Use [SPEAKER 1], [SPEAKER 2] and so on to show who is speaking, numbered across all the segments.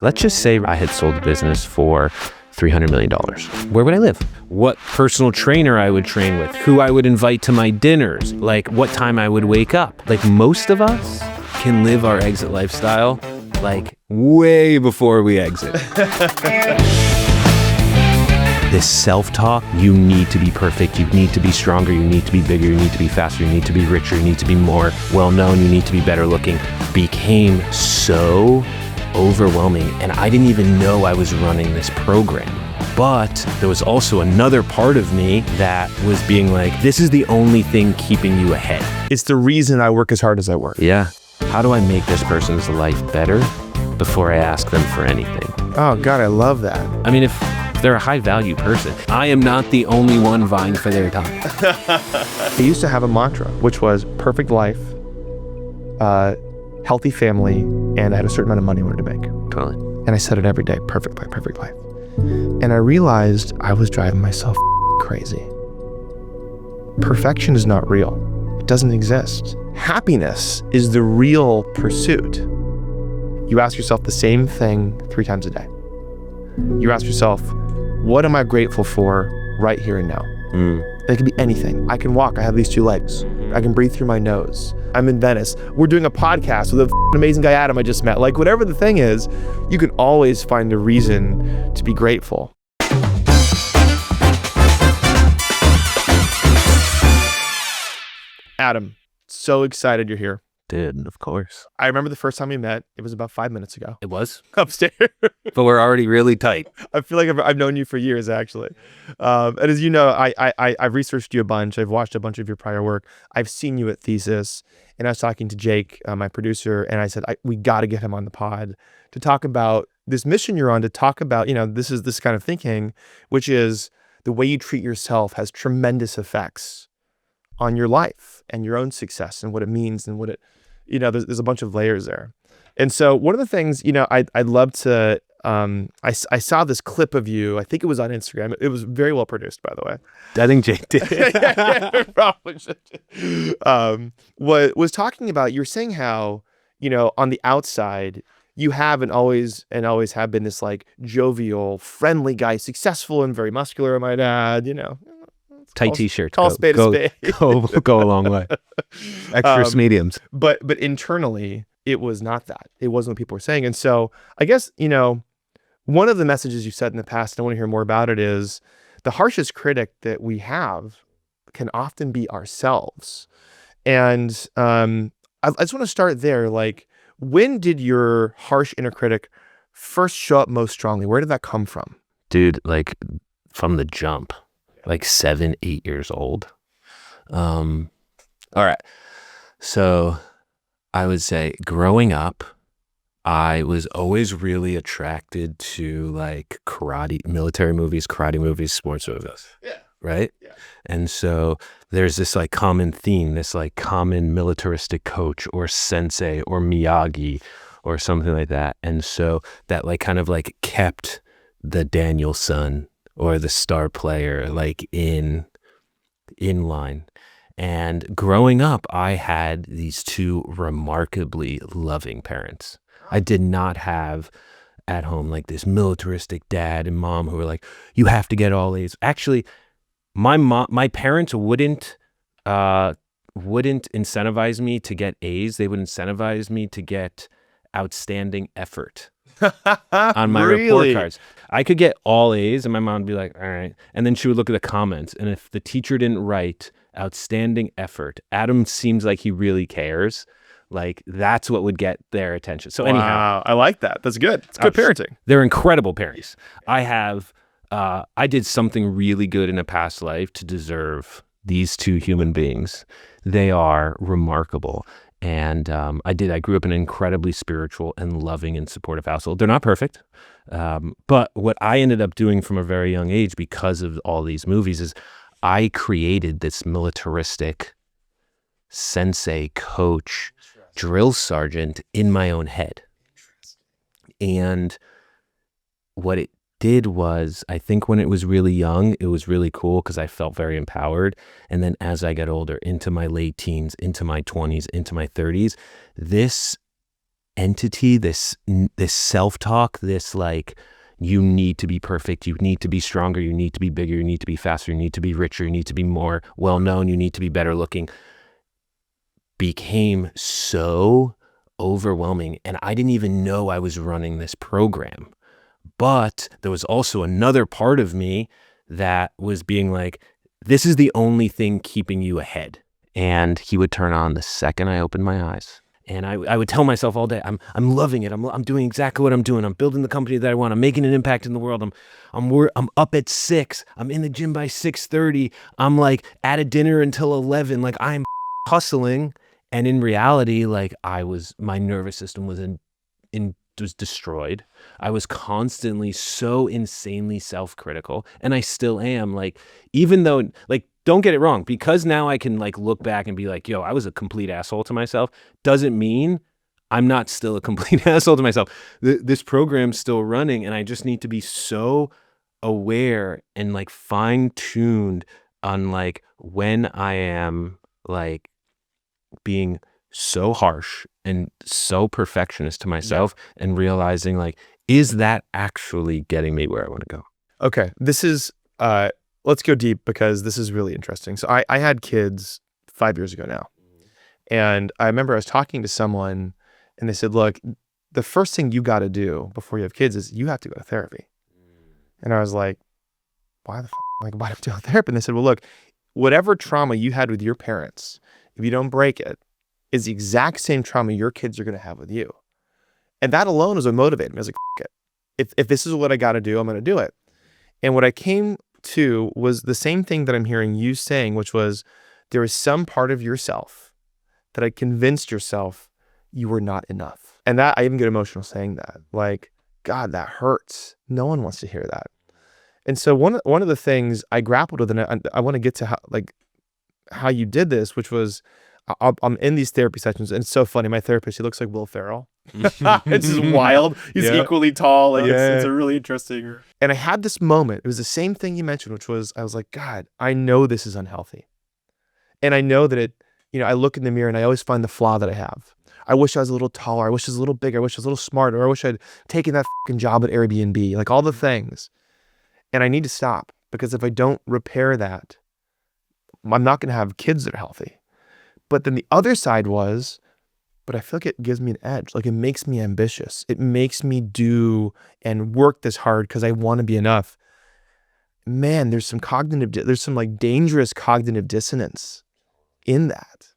[SPEAKER 1] Let's just say I had sold the business for $300 million. Where would I live? What personal trainer I would train with, who I would invite to my dinners, like what time I would wake up. Like most of us can live our exit lifestyle like way before we exit. This self-talk, you need to be perfect, you need to be stronger, you need to be bigger, you need to be faster, you need to be richer, you need to be more well-known, you need to be better looking, became so overwhelming. And I didn't even know I was running this program. But there was also another part of me that was being like, this is the only thing keeping you ahead.
[SPEAKER 2] It's the reason I work as hard as I work.
[SPEAKER 1] Yeah. How do I make this person's life better before I ask them for anything?
[SPEAKER 2] Oh God, I love that.
[SPEAKER 1] I mean, if they're a high value person, I am not the only one vying for their time.
[SPEAKER 2] I used to have a mantra, which was perfect life, healthy family, and I had a certain amount of money I wanted to make.
[SPEAKER 1] Totally.
[SPEAKER 2] And I said it every day, perfect life, perfect life. And I realized I was driving myself crazy. Perfection is not real. It doesn't exist. Happiness is the real pursuit. You ask yourself the same thing 3 times a day. You ask yourself, what am I grateful for right here and now? It could be anything. I can walk. I have these 2 legs. I can breathe through my nose. I'm in Venice. We're doing a podcast with an amazing guy, Adam, I just met. Like whatever the thing is, you can always find a reason to be grateful. Adam, so excited you're here.
[SPEAKER 1] Dude, of course.
[SPEAKER 2] I remember the first time we met. It was about 5 minutes ago.
[SPEAKER 1] It was?
[SPEAKER 2] Upstairs.
[SPEAKER 1] But we're already really tight.
[SPEAKER 2] I feel like I've known you for years, actually. And as you know, I've researched you a bunch. I've watched a bunch of your prior work. I've seen you at Thesis. And I was talking to Jake, my producer, and I said, we got to get him on the pod to talk about this mission you're on, to talk about, this is this kind of thinking, which is the way you treat yourself has tremendous effects on your life and your own success and what it means and what it, there's a bunch of layers there. And so one of the things, I'd love to, I saw this clip of you. I think it was on Instagram. It was very well produced, by the way.
[SPEAKER 1] I think Jake did.
[SPEAKER 2] Yeah, probably should. Was talking about, you were saying how, on the outside, you have and always have been this like jovial, friendly guy, successful and very muscular, I might add,
[SPEAKER 1] Tight t-shirts.
[SPEAKER 2] Call spade a spade.
[SPEAKER 1] Go a long way. Extra mediums.
[SPEAKER 2] But internally, it was not that. It wasn't what people were saying. And so I guess, one of the messages you said in the past, and I want to hear more about it, is the harshest critic that we have can often be ourselves. And I just want to start there. Like, when did your harsh inner critic first show up most strongly? Where did that come from?
[SPEAKER 1] Dude, like from the jump. Like 7, 8 years old. All right. So I would say growing up, I was always really attracted to like military movies, karate movies, sports movies.
[SPEAKER 2] Yeah.
[SPEAKER 1] Right?
[SPEAKER 2] Yeah.
[SPEAKER 1] And so there's this like common theme, this like common militaristic coach or sensei or Miyagi or something like that. And so that like kind of like kept the Daniel-san or the star player like in line. And growing up, I had these 2 remarkably loving parents. I did not have at home like this militaristic dad and mom who were like, you have to get all A's. Actually, my parents wouldn't incentivize me to get A's. They would incentivize me to get outstanding effort. On my report cards. I could get all A's and my mom would be like, all right. And then she would look at the comments. And if the teacher didn't write outstanding effort, Adam seems like he really cares. Like that's what would get their attention. So anyhow.
[SPEAKER 2] I like that. That's good. It's good parenting.
[SPEAKER 1] They're incredible parents. I did something really good in a past life to deserve these 2 human beings. They are remarkable. And I grew up in an incredibly spiritual and loving and supportive household. They're not perfect. But what I ended up doing from a very young age because of all these movies is I created this militaristic sensei, coach, drill sergeant in my own head. And what it did was, I think when it was really young, it was really cool because I felt very empowered. And then as I got older, into my late teens, into my 20s, into my 30s, this entity, this self-talk, this like, you need to be perfect, you need to be stronger, you need to be bigger, you need to be faster, you need to be richer, you need to be more well-known, you need to be better looking, became so overwhelming. And I didn't even know I was running this program. But there was also another part of me that was being like, this is the only thing keeping you ahead. And he would turn on the second I opened my eyes. And I would tell myself all day, I'm loving it. I'm doing exactly what I'm doing. I'm building the company that I want. I'm making an impact in the world. I'm up at 6. I'm in the gym by 6:30. I'm like at a dinner until 11. Like I'm hustling. And in reality, like my nervous system was was destroyed. I was constantly so insanely self-critical, and I still am. Like, even though, like, don't get it wrong, because now I can like look back and be like, yo, I was a complete asshole to myself, doesn't mean I'm not still a complete asshole to myself. This program's still running, and I just need to be so aware and like fine-tuned on like when I am like being so harsh and so perfectionist to myself, and realizing like, is that actually getting me where I want to go?
[SPEAKER 2] Okay, this is let's go deep, because this is really interesting. So I had kids 5 years ago now, and I remember I was talking to someone, and they said, look, the first thing you got to do before you have kids is you have to go to therapy. And I was like, why the f-? Like, why do I have to go to therapy? And they said, well, look, whatever trauma you had with your parents, if you don't break it, is the exact same trauma your kids are going to have with you. And that alone is what motivated me. I was like, f-, it. If this is what I got to do, I'm going to do it. And what I came to was the same thing that I'm hearing you saying, which was, there is some part of yourself that I convinced yourself you were not enough. And that, I even get emotional saying that. Like, God, that hurts. No one wants to hear that. And so one of the things I grappled with, and I want to get to how you did this, which was, I'm in these therapy sessions, and it's so funny. My therapist, he looks like Will Ferrell. It's just wild. He's equally tall. Like, it's a really interesting. And I had this moment. It was the same thing you mentioned, which was, I was like, God, I know this is unhealthy. And I know that it, I look in the mirror and I always find the flaw that I have. I wish I was a little taller. I wish I was a little bigger. I wish I was a little smarter. I wish I'd taken that fucking job at Airbnb, like all the things. And I need to stop, because if I don't repair that, I'm not going to have kids that are healthy. But then the other side was, but I feel like it gives me an edge. Like, it makes me ambitious. It makes me do and work this hard because I want to be enough. Man, there's some like dangerous cognitive dissonance in that.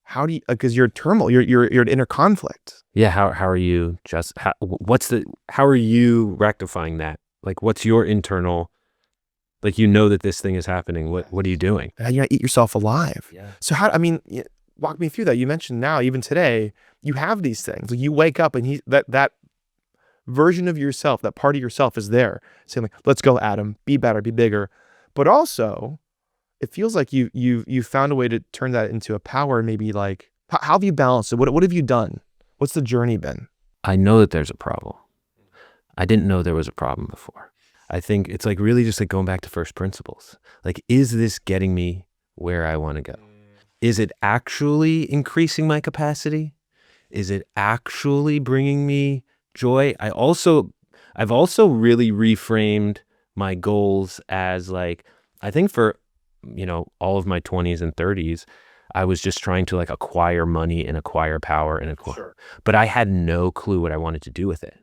[SPEAKER 2] How do you, because you're turmoil, you're an inner conflict.
[SPEAKER 1] Yeah. How are you how are you rectifying that? Like, what's your internal, like, that this thing is happening. What are you doing?
[SPEAKER 2] You eat yourself alive.
[SPEAKER 1] Yeah.
[SPEAKER 2] So walk me through that. You mentioned now, even today, you have these things. Like, you wake up and that version of yourself, that part of yourself is there saying like, let's go, Adam, be better, be bigger. But also, it feels like you found a way to turn that into a power. Maybe like, how have you balanced it? What have you done? What's the journey been?
[SPEAKER 1] I know that there's a problem. I didn't know there was a problem before. I think it's like really just like going back to first principles. Like, is this getting me where I want to go? Is it actually increasing my capacity? Is it actually bringing me joy? I've also really reframed my goals as like, I think for, all of my 20s and 30s, I was just trying to like acquire money and acquire power and but I had no clue what I wanted to do with it.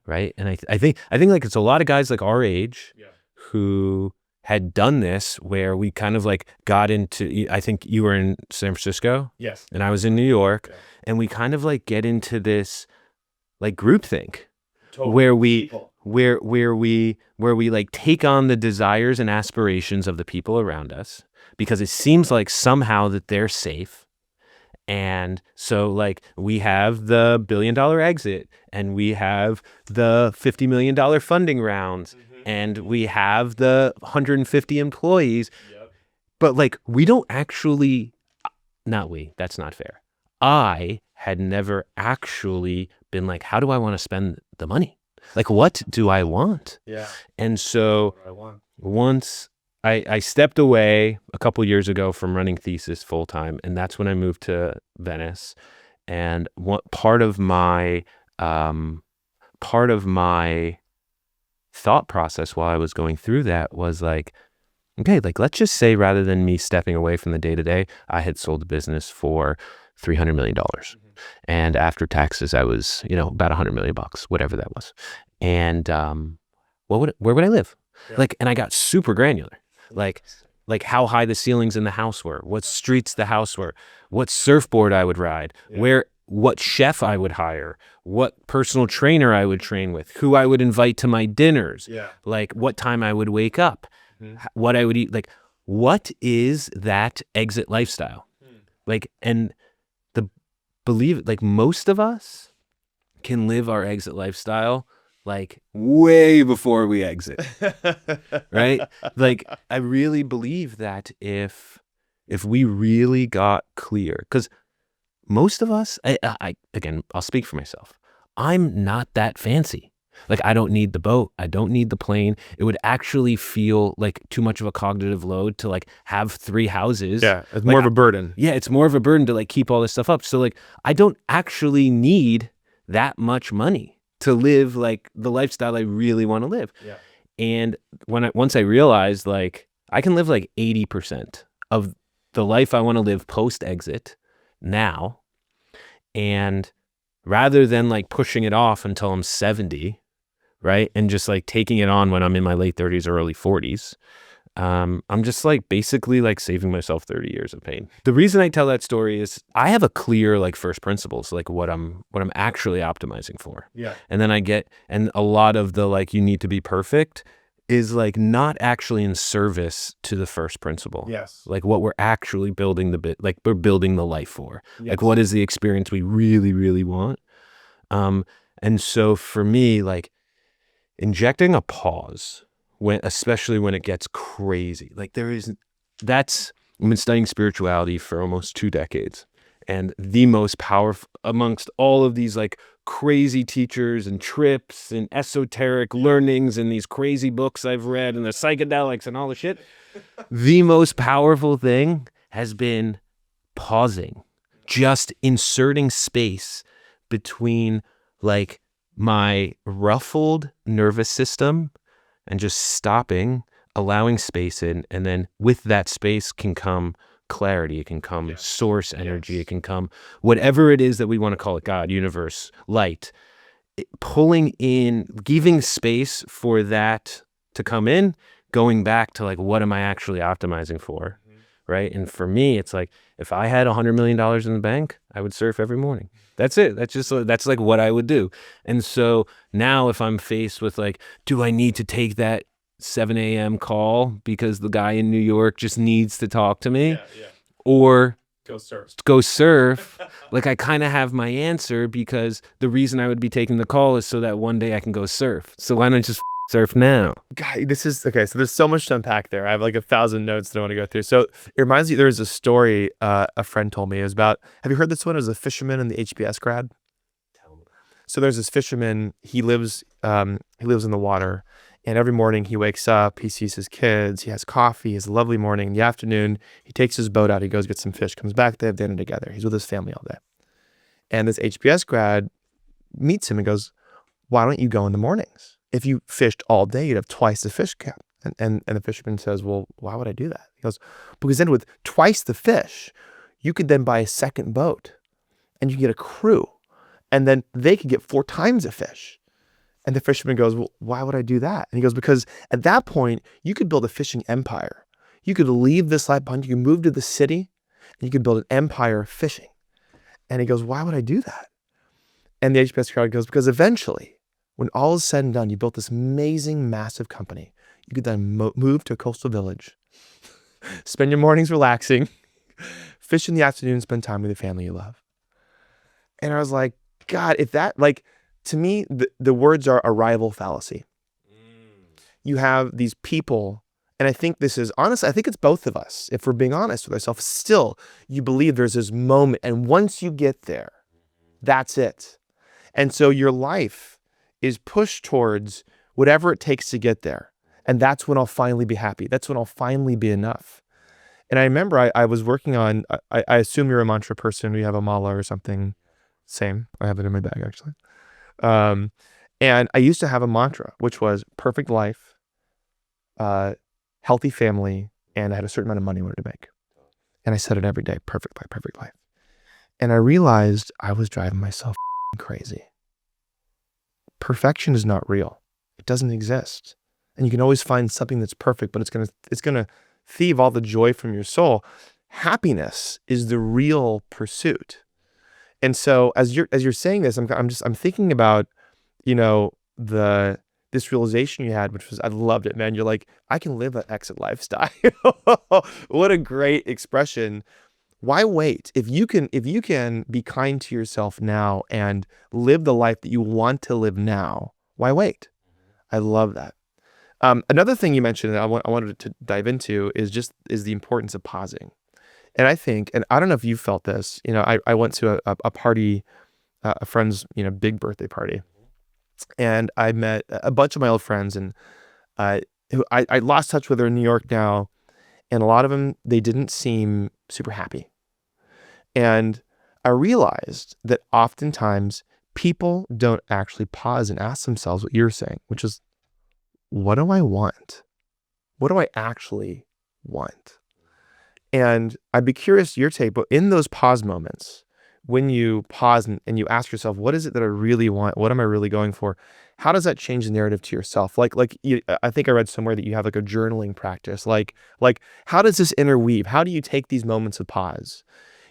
[SPEAKER 1] Right. And I think like it's a lot of guys like our age who had done this, where we kind of like got into, I think you were in San Francisco.
[SPEAKER 2] Yes.
[SPEAKER 1] And I was in New York, and we kind of like get into this like groupthink where we like take on the desires and aspirations of the people around us, because it seems like somehow that they're safe. And so like, we have the $1 billion exit, and we have the $50 million funding rounds, and we have the 150 employees. But like, we don't actually, that's not fair. I had never actually been like, how do I want to spend the money? Like, what do I want?
[SPEAKER 2] Yeah.
[SPEAKER 1] And so once I stepped away a couple years ago from running Thesis full time, and that's when I moved to Venice. And what part of my thought process while I was going through that was like, okay, like let's just say rather than me stepping away from the day to day, I had sold the business for $300 million. And after taxes, I was, about $100 million, whatever that was. And where would I live?
[SPEAKER 2] Yeah.
[SPEAKER 1] Like, and I got super granular, like how high the ceilings in the house were, what streets the house were, what surfboard I would ride, what chef I would hire, what personal trainer I would train with, who I would invite to my dinners, like what time I would wake up, what I would eat, like what is that exit lifestyle? Like, and like most of us can live our exit lifestyle like way before we exit, right? Like I really believe that if we really got clear, because most of us, again, I'll speak for myself. I'm not that fancy. Like I don't need the boat. I don't need the plane. It would actually feel like too much of a cognitive load to like have 3 houses.
[SPEAKER 2] Yeah, it's more of a burden.
[SPEAKER 1] Yeah, it's more of a burden to like keep all this stuff up. So like I don't actually need that much money to live like the lifestyle I really want to live.
[SPEAKER 2] Yeah.
[SPEAKER 1] And once I realized like I can live like 80% of the life I want to live post exit now, and rather than like pushing it off until I'm 70, right, and just like taking it on when I'm in my late 30s or early 40s, I'm just like basically like saving myself 30 years of pain. The reason I tell that story is I have a clear like first principles, like what I'm actually optimizing for.
[SPEAKER 2] Yeah.
[SPEAKER 1] And then and a lot of the like you need to be perfect is like not actually in service to the first principle.
[SPEAKER 2] Yes.
[SPEAKER 1] Like what we're actually building like we're building the life for.
[SPEAKER 2] Yes.
[SPEAKER 1] Like what is the experience we really, really want? And so for me, like injecting a pause especially when it gets crazy, like I've been studying spirituality for almost 2 decades. And the most powerful amongst all of these like crazy teachers and trips and esoteric learnings and these crazy books I've read and the psychedelics and all the shit, the most powerful thing has been pausing, just inserting space between like my ruffled nervous system and just stopping, allowing space in, and then with that space can come clarity, it can come source energy, it can come whatever it is that we want to call it, God, universe, light, pulling in, giving space for that to come in, going back to like, what am I actually optimizing for, right? And for me, it's like, if I had $100 million in the bank, I would surf every morning. That's it. That's like what I would do. And so now if I'm faced with like, do I need to take that 7 a.m. call because the guy in New York just needs to talk to me, or go surf, like I kind of have my answer, because the reason I would be taking the call is so that one day I can go surf. So why not just surf now?
[SPEAKER 2] God, this is okay. So there's so much to unpack there. I have like 1,000 notes that I want to go through. So it reminds me, there's a story a friend told me. It was about, have you heard this one? It was a fisherman and the HBS grad. So there's this fisherman. He lives in the water, and every morning he wakes up, he sees his kids, he has coffee, he has a lovely morning. In the afternoon, he takes his boat out, he goes get some fish, comes back, they have dinner together. He's with his family all day. And this HBS grad meets him and goes, why don't you go in the mornings? If you fished all day, you'd have twice the fish count. And the fisherman says, well, why would I do that? He goes, because then with twice the fish, you could then buy a second boat and you get a crew, and then they could get 4 times the fish. And the fisherman goes, well, why would I do that? And he goes, because at that point, you could build a fishing empire. You could leave this life behind. You could move to the city and you could build an empire of fishing. And he goes, why would I do that? And the HBS crowd goes, because eventually, when all is said and done, you built this amazing, massive company. You could then move to a coastal village, spend your mornings relaxing, fish in the afternoon, spend time with the family you love. And I was like, God, if that, like, to me, the words are arrival fallacy. You have these people, and I think this is, honestly, I think it's both of us. If we're being honest with ourselves, still, you believe there's this moment, and once you get there, that's it. And so your life is pushed towards whatever it takes to get there. And that's when I'll finally be happy. That's when I'll finally be enough. And I remember I was working on, I assume you're a mantra person, you have a mala or something. Same. I have it in my bag actually. Um, and I used to have a mantra, which was perfect life, healthy family, and I had a certain amount of money I wanted to make. And I said it every day, perfect life, perfect life. And I realized I was driving myself crazy. Perfection is not real. It doesn't exist. And you can always find something that's perfect, but it's gonna thieve all the joy from your soul. Happiness is the real pursuit. And so as you're saying this, I'm thinking about, you know, this realization you had, which was, I loved it, man. You're like, I can live an exit lifestyle. What a great expression. Why wait? If you can be kind to yourself now and live the life that you want to live now, why wait? I love that. Another thing you mentioned that I wanted to dive into is the importance of pausing. And I think, and I don't know if you felt this, you know, I went to a party, a friend's, you know, big birthday party, and I met a bunch of my old friends, and who I lost touch with her in New York now, and a lot of them, they didn't seem super happy. And I realized that oftentimes people don't actually pause and ask themselves what you're saying, which is, what do I want? What do I actually want? And I'd be curious your take, but in those pause moments, when you pause and you ask yourself, what is it that I really want? What am I really going for? How does that change the narrative to yourself? I think I read somewhere that you have like a journaling practice. Like how does this interweave? How do you take these moments of pause,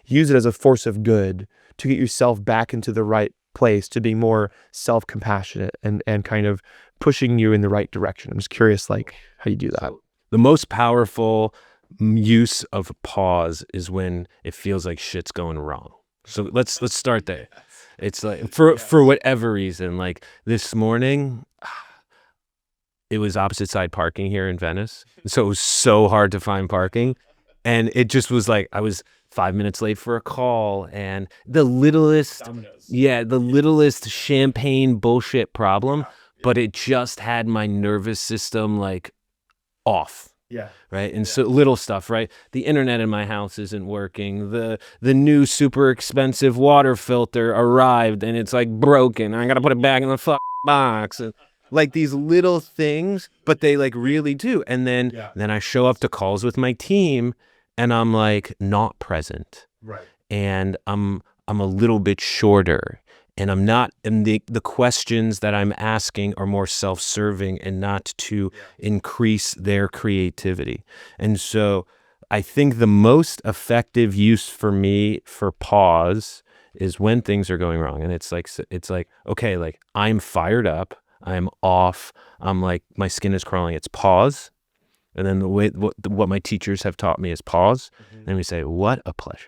[SPEAKER 2] use it as a force of good to get yourself back into the right place, to be more self-compassionate and kind of pushing you in the right direction? I'm just curious, like, how you do that.
[SPEAKER 1] So the most powerful use of pause is when it feels like shit's going wrong. So let's start there. It's like for whatever reason, like this morning, it was opposite side parking here in Venice. So it was so hard to find parking. And it just was like, I was 5 minutes late for a call, and the littlest champagne bullshit problem, but it just had my nervous system like off.
[SPEAKER 2] Yeah.
[SPEAKER 1] Right. And so little stuff, right? The internet in my house isn't working. The new super expensive water filter arrived and it's like broken. I got to put it back in the box. And like these little things, but they like really do. And then I show up to calls with my team and I'm like not present.
[SPEAKER 2] Right.
[SPEAKER 1] And I'm a little bit shorter. And I'm not, and the questions that I'm asking are more self-serving and not to increase their creativity. And so I think the most effective use for me for pause is when things are going wrong. And it's like, okay, like I'm fired up, I'm off, I'm like, my skin is crawling. It's pause. And then the way, what my teachers have taught me is pause. Mm-hmm. And we say, what a pleasure.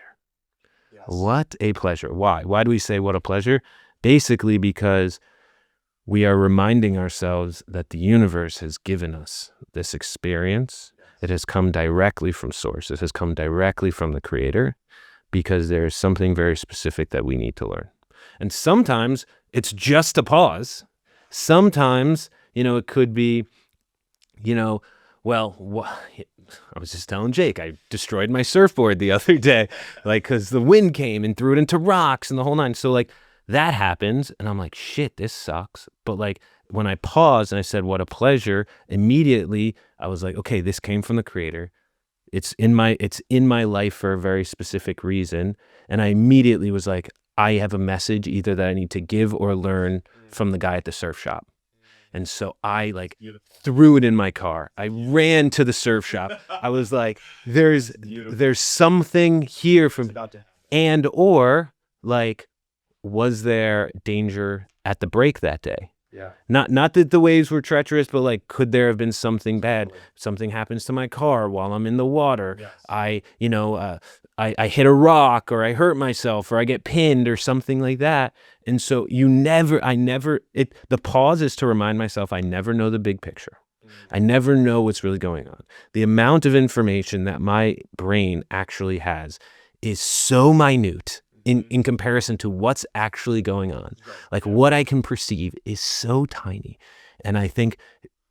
[SPEAKER 1] What a pleasure. Why? Why do we say what a pleasure? Basically because we are reminding ourselves that the universe has given us this experience. It has come directly from source. It has come directly from the creator because there's something very specific that we need to learn. And sometimes it's just a pause. Sometimes, it could be, I was just telling Jake, I destroyed my surfboard the other day, because the wind came and threw it into rocks and the whole nine. So that happens and I'm like, shit, this sucks. But when I paused and I said, what a pleasure, immediately I was like, okay, this came from the creator. It's in my life for a very specific reason. And I immediately was like, I have a message either that I need to give or learn from the guy at the surf shop. And so I threw it in my car. I ran to the surf shop. I was like, there's something here was there danger at the break that day? Yeah. Not that the waves were treacherous, but could there have been something bad? Something happens to my car while I'm in the water. Yes. I hit a rock or I hurt myself or I get pinned or something like that. And so the pause is to remind myself I never know the big picture. I never know what's really going on. The amount of information that my brain actually has is so minute in comparison to what's actually going on. What I can perceive is so tiny. And I think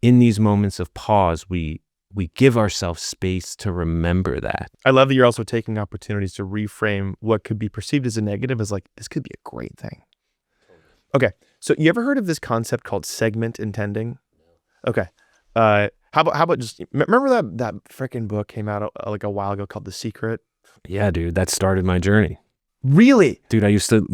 [SPEAKER 1] in these moments of pause, we we give ourselves space to remember that.
[SPEAKER 2] I love that you're also taking opportunities to reframe what could be perceived as a negative as like, this could be a great thing. Okay. So you ever heard of this concept called segment intending? Okay. How about just remember that freaking book came out like a while ago called The Secret?
[SPEAKER 1] Yeah, dude, that started my journey.
[SPEAKER 2] Really?
[SPEAKER 1] Dude, I used to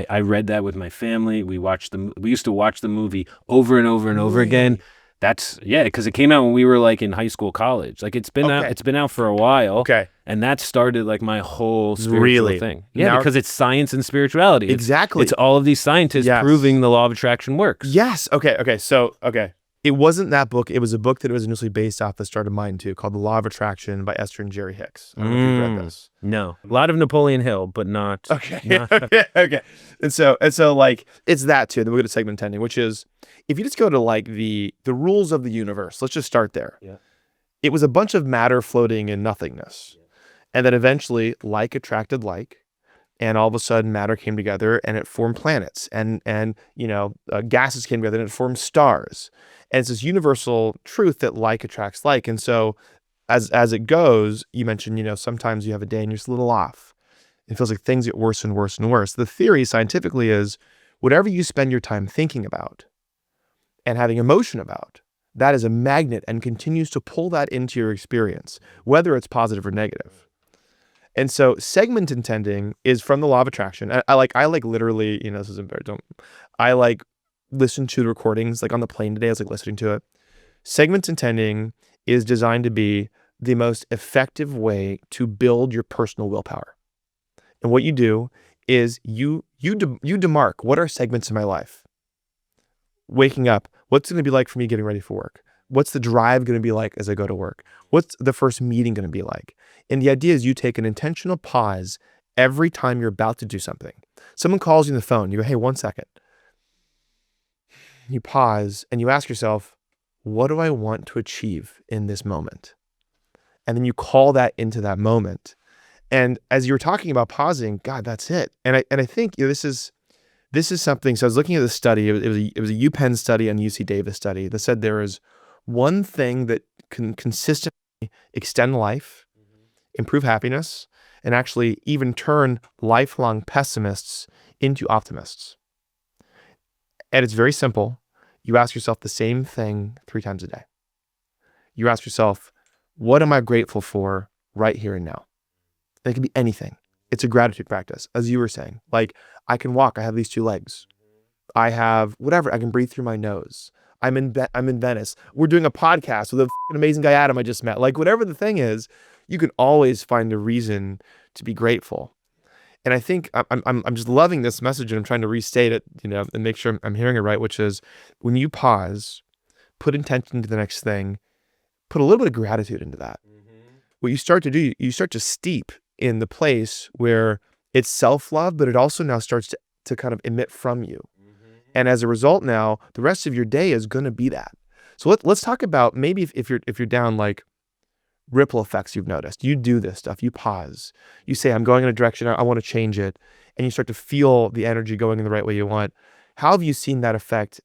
[SPEAKER 1] I read that with my family. We used to watch the movie over and over and over again. Because it came out when we were like in high school, college. Like it's been out for a while.
[SPEAKER 2] Okay.
[SPEAKER 1] And that started like my whole spiritual
[SPEAKER 2] Really?
[SPEAKER 1] thing. Yeah, because it's science and spirituality.
[SPEAKER 2] Exactly.
[SPEAKER 1] It's all of these scientists proving the law of attraction works.
[SPEAKER 2] Yes. Okay. So, it wasn't that book. It was a book that it was initially based off that started mine too, called The Law of Attraction by Esther and Jerry Hicks. I don't know if you've read this.
[SPEAKER 1] No. A lot of Napoleon Hill, but not.
[SPEAKER 2] Okay. Okay. And so like, it's that too. Then we go to segment intending, which is, if you just go to like the rules of the universe, let's just start there.
[SPEAKER 1] Yeah.
[SPEAKER 2] It was a bunch of matter floating in nothingness. Yeah. And then eventually like attracted like. And all of a sudden, matter came together and it formed planets, and gases came together and it formed stars. And it's this universal truth that like attracts like. And so, as it goes, you mentioned, sometimes you have a day and you're just a little off. It feels like things get worse and worse and worse. The theory scientifically is, whatever you spend your time thinking about and having emotion about, that is a magnet and continues to pull that into your experience, whether it's positive or negative. And so segment intending is from the law of attraction. I like literally, this is embarrassing. I like listen to the recordings, like on the plane today, I was like listening to it. Segment intending is designed to be the most effective way to build your personal willpower. And what you do is you demark, what are segments in my life? Waking up, what's it going to be like for me getting ready for work? What's the drive going to be like as I go to work? What's the first meeting going to be like? And the idea is you take an intentional pause every time you're about to do something. Someone calls you on the phone. You go, hey, 1 second. You pause and you ask yourself, what do I want to achieve in this moment? And then you call that into that moment. And as you were talking about pausing, God, that's it. And I think this is something. So I was looking at this study. It was a UPenn study and UC Davis study that said there is one thing that can consistently extend life, improve happiness, and actually even turn lifelong pessimists into optimists. And it's very simple. You ask yourself the same thing 3 times a day. You ask yourself, what am I grateful for right here and now? And it can be anything. It's a gratitude practice, as you were saying. Like, I can walk. I have these 2 legs. I have whatever. I can breathe through my nose. I'm in Venice. We're doing a podcast with an amazing guy, Adam, I just met. Like, whatever the thing is, you can always find a reason to be grateful. And I think I'm just loving this message, and I'm trying to restate it, and make sure I'm hearing it right, which is when you pause, put intention into the next thing, put a little bit of gratitude into that. What you start to do, you start to steep in the place where it's self-love, but it also now starts to kind of emit from you. And as a result now, the rest of your day is going to be that. So let's talk about maybe if you're down, like ripple effects you've noticed. You do this stuff. You pause. You say, I'm going in a direction. I want to change it. And you start to feel the energy going in the right way you want. How have you seen that affect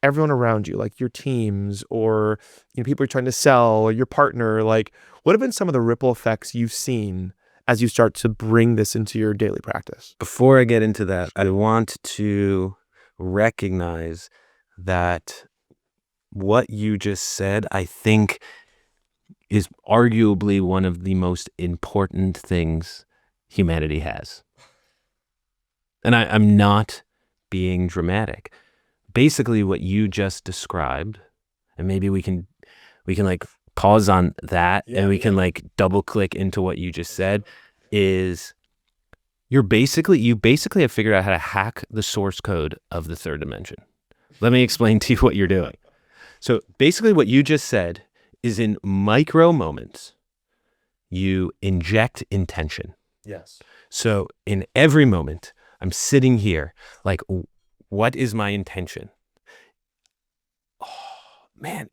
[SPEAKER 2] everyone around you, like your teams or people you're trying to sell or your partner? Like, what have been some of the ripple effects you've seen as you start to bring this into your daily practice?
[SPEAKER 1] Before I get into that, I want to recognize that what you just said, I think, is arguably one of the most important things humanity has. And I'm not being dramatic. Basically, what you just described, and maybe we can like pause on that, and we can like double click into what you just said, is you basically have figured out how to hack the source code of the 3rd dimension. Let me explain to you what you're doing. So basically what you just said is, in micro moments, you inject intention.
[SPEAKER 2] Yes. So
[SPEAKER 1] in every moment, I'm sitting here like, what is my intention? Oh man,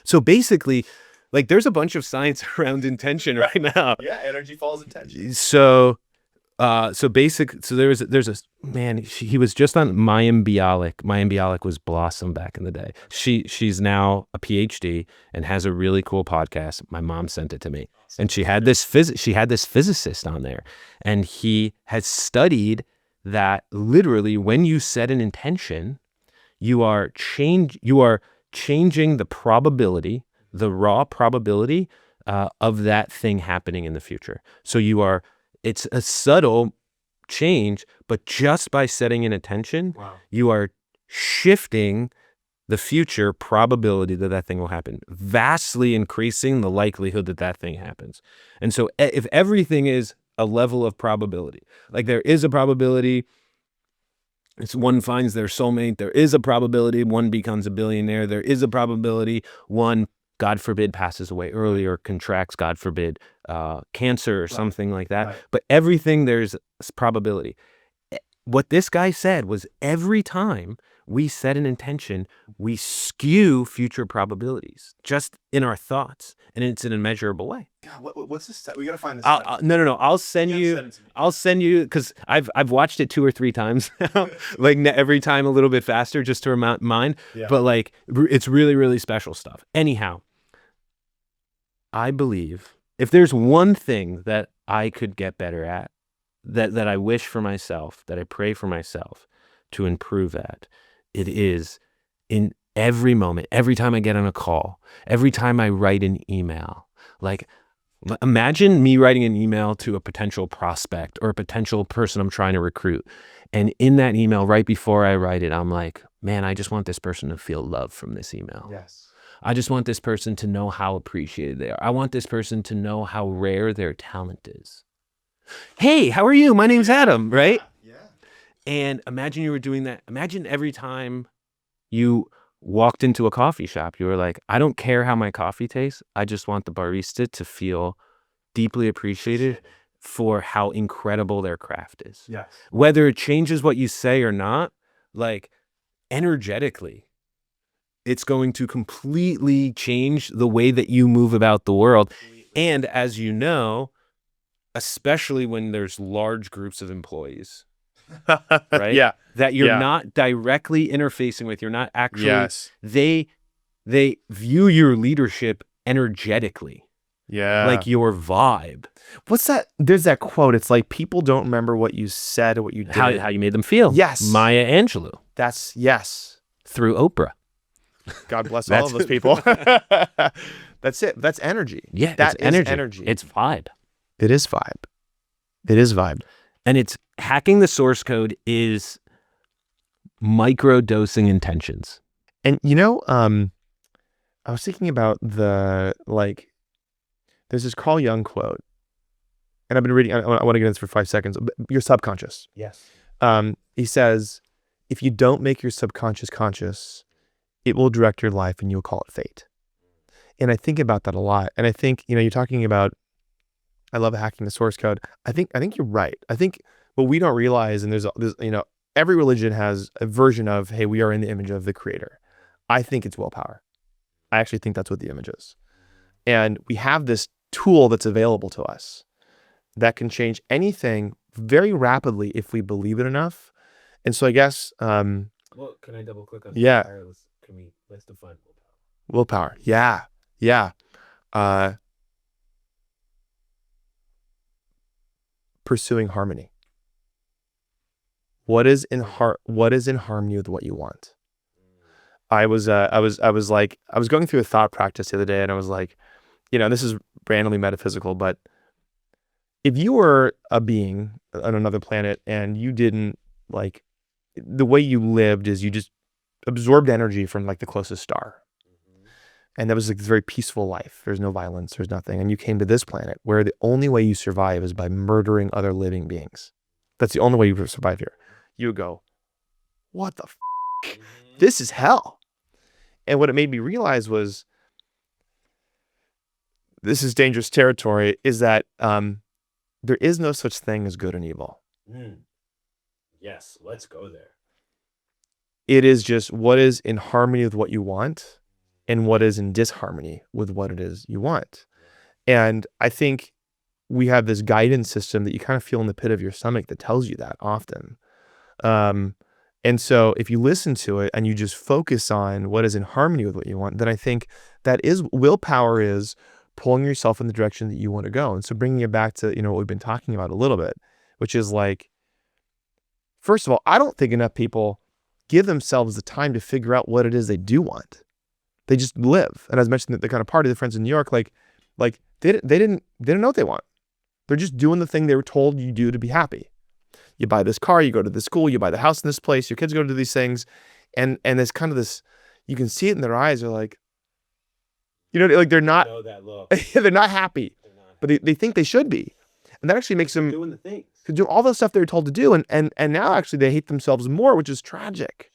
[SPEAKER 1] so basically, like, there's a bunch of science around intention right now.
[SPEAKER 2] Yeah, energy follows intention.
[SPEAKER 1] So So there's a man. He was just on Mayim Bialik. Mayim Bialik was Blossom back in the day. She's now a PhD and has a really cool podcast. My mom sent it to me, and she had this physicist on there, and he has studied that literally when you set an intention, you are changing the probability, the raw probability of that thing happening in the future. So it's a subtle change, but just by setting an intention, you are shifting the future probability that thing will happen, vastly increasing the likelihood that thing happens. And so if everything is a level of probability, like there is a probability one finds their soulmate, there is a probability one becomes a billionaire, there is a probability one, God forbid, passes away early or contracts, God forbid, cancer or something like that. Right. But everything, there's probability. What this guy said was every time we set an intention, we skew future probabilities just in our thoughts, and it's in a measurable way.
[SPEAKER 2] God, what's this? We gotta find this.
[SPEAKER 1] No. I'll send you because I've watched it 2 or 3 times now, like every time a little bit faster just to remind. Yeah. But like it's really, really special stuff. Anyhow, I believe if there's one thing that I could get better at, that I wish for myself, that I pray for myself to improve at, it is in every moment, every time I get on a call, every time I write an email. Like, imagine me writing an email to a potential prospect or a potential person I'm trying to recruit. And in that email, right before I write it, I'm like, man, I just want this person to feel love from this email.
[SPEAKER 2] Yes.
[SPEAKER 1] I just want this person to know how appreciated they are. I want this person to know how rare their talent is. Hey, how are you? My name's Adam, right? Yeah. And imagine you were doing that. Imagine every time you walked into a coffee shop, you were like, I don't care how my coffee tastes. I just want the barista to feel deeply appreciated for how incredible their craft is.
[SPEAKER 2] Yes.
[SPEAKER 1] Whether it changes what you say or not, like energetically, it's going to completely change the way that you move about the world. And as you know, especially when there's large groups of employees, right?
[SPEAKER 2] Yeah.
[SPEAKER 1] That you're not directly interfacing with. You're not actually,
[SPEAKER 2] yes.
[SPEAKER 1] They view your leadership energetically.
[SPEAKER 2] Yeah.
[SPEAKER 1] Like your vibe.
[SPEAKER 2] What's that? There's that quote. It's like people don't remember what you said or what you did.
[SPEAKER 1] How you made them feel.
[SPEAKER 2] Yes.
[SPEAKER 1] Maya Angelou.
[SPEAKER 2] That's yes.
[SPEAKER 1] Through Oprah.
[SPEAKER 2] God bless all of those people. That's it. That's energy.
[SPEAKER 1] Yeah,
[SPEAKER 2] that
[SPEAKER 1] is
[SPEAKER 2] is energy.
[SPEAKER 1] It's vibe.
[SPEAKER 2] It is vibe. It is vibe.
[SPEAKER 1] And it's hacking the source code is micro-dosing intentions.
[SPEAKER 2] And I was thinking about there's this Carl Jung quote, and I've been reading, I want to get into this for 5 seconds. Your subconscious.
[SPEAKER 1] Yes.
[SPEAKER 2] He says, if you don't make your subconscious conscious, it will direct your life and you'll call it fate. And I think about that a lot. And I think, you're talking about, I love hacking the source code. I think you're right. I think what we don't realize, and there's every religion has a version of, hey, we are in the image of the creator. I think it's willpower. I actually think that's what the image is. And we have this tool that's available to us that can change anything very rapidly if we believe it enough. And so I guess...
[SPEAKER 1] well, can I double click on Can we let's define
[SPEAKER 2] willpower? Yeah. Pursuing harmony. What is in harmony with what you want? I was going through a thought practice the other day, and I was like, this is randomly metaphysical, but if you were a being on another planet and you didn't the way you lived is you just absorbed energy from the closest star. And that was this very peaceful life. There's no violence, there's nothing. And you came to this planet where the only way you survive is by murdering other living beings. That's the only way you survive here. You would go, what the f***? This is hell. And what it made me realize was, this is dangerous territory, is that there is no such thing as good and evil.
[SPEAKER 1] Yes, let's go there.
[SPEAKER 2] It is just what is in harmony with what you want and what is in disharmony with what it is you want. And I think we have this guidance system that you kind of feel in the pit of your stomach that tells you that often. And so if you listen to it and you just focus on what is in harmony with what you want, then I think that is willpower is pulling yourself in the direction that you want to go. And so bringing it back to, what we've been talking about a little bit, which is like, first of all, I don't think enough people give themselves the time to figure out what it is they do want. They just live. And as I mentioned, the kind of party, the friends in New York, like they didn't know what they want. They're just doing the thing they were told you do to be happy. You buy this car, you go to this school, you buy the house in this place, your kids go to these things. And there's kind of this, you can see it in their eyes. They're like, like they're not, they're not happy, but they think they should be. And that actually makes them
[SPEAKER 1] doing the things.
[SPEAKER 2] Do all the stuff they were told to do. And now actually they hate themselves more, which is tragic.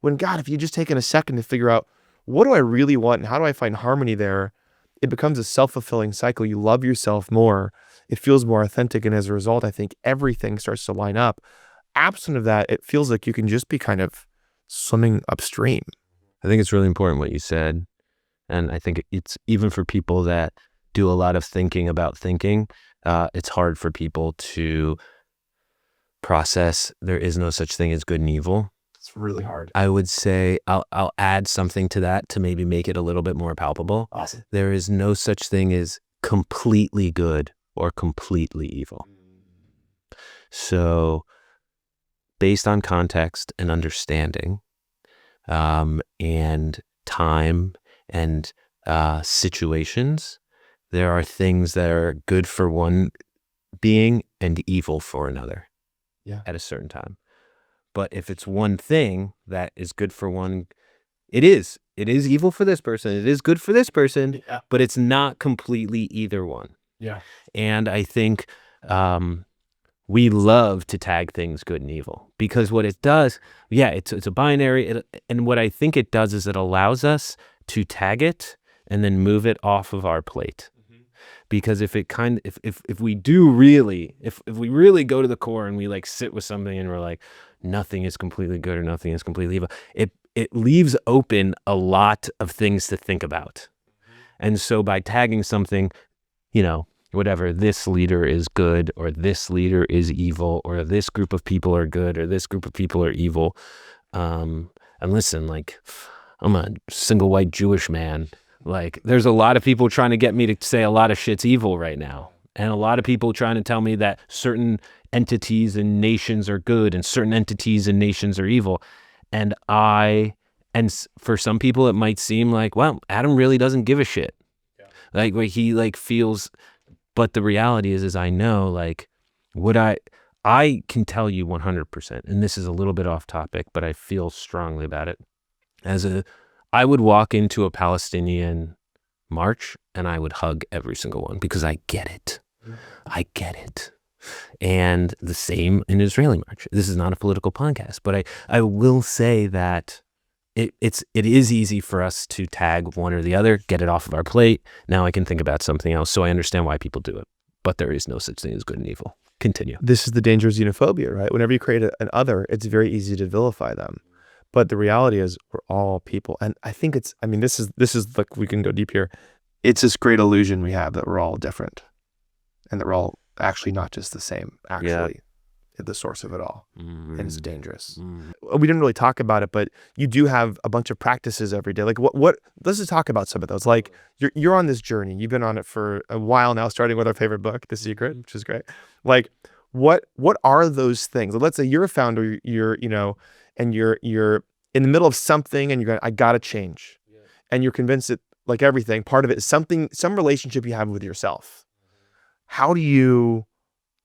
[SPEAKER 2] When God, if you just taken a second to figure out, what do I really want and how do I find harmony there? It becomes a self-fulfilling cycle. You love yourself more. It feels more authentic. And as a result, I think everything starts to line up. Absent of that, it feels like you can just be kind of swimming upstream.
[SPEAKER 1] I think it's really important what you said. And I think it's even for people that do a lot of thinking about thinking, it's hard for people to process there is no such thing as good and evil.
[SPEAKER 2] It's really hard.
[SPEAKER 1] I would say I'll add something to that to maybe make it a little bit more palpable.
[SPEAKER 2] Awesome.
[SPEAKER 1] There is no such thing as completely good or completely evil. So based on context and understanding, and time and situations, there are things that are good for one being and evil for another at a certain time. But if it's one thing that is good for one, it is evil for this person, it is good for this person, but it's not completely either one.
[SPEAKER 2] Yeah.
[SPEAKER 1] And I think we love to tag things good and evil because what it does, it's a binary. And what I think it does is it allows us to tag it and then move it off of our plate. Because if we really go to the core and we like sit with something and we're like, nothing is completely good or nothing is completely evil, it leaves open a lot of things to think about. And so by tagging something, whatever, this leader is good or this leader is evil or this group of people are good or this group of people are evil. And listen, like, I'm a single white Jewish man. Like, there's a lot of people trying to get me to say a lot of shit's evil right now. And a lot of people trying to tell me that certain entities and nations are good and certain entities and nations are evil. And for some people, it might seem like, well, Adam really doesn't give a shit. Like, he like feels, but the reality is I know, like, I can tell you 100%, and this is a little bit off topic, but I feel strongly about it. I would walk into a Palestinian march and I would hug every single one because I get it. I get it. And the same in Israeli march. This is not a political podcast, but I will say that it is easy for us to tag one or the other, get it off of our plate. Now I can think about something else. So I understand why people do it, but there is no such thing as good and evil. Continue.
[SPEAKER 2] This is the danger of xenophobia, right? Whenever you create an other, it's very easy to vilify them. But the reality is we're all people. And I think this is like, we can go deep here. It's this great illusion we have that we're all different and that we're all actually not just the same, actually at the source of it all. And it's dangerous. We didn't really talk about it, but you do have a bunch of practices every day. Like let's just talk about some of those. Like you're on this journey. You've been on it for a while now, starting with our favorite book, The Secret, which is great. Like what are those things? Let's say you're a founder, and you're in the middle of something and you're going, I got to change. And you're convinced that, like everything, part of it is some relationship you have with yourself. How do you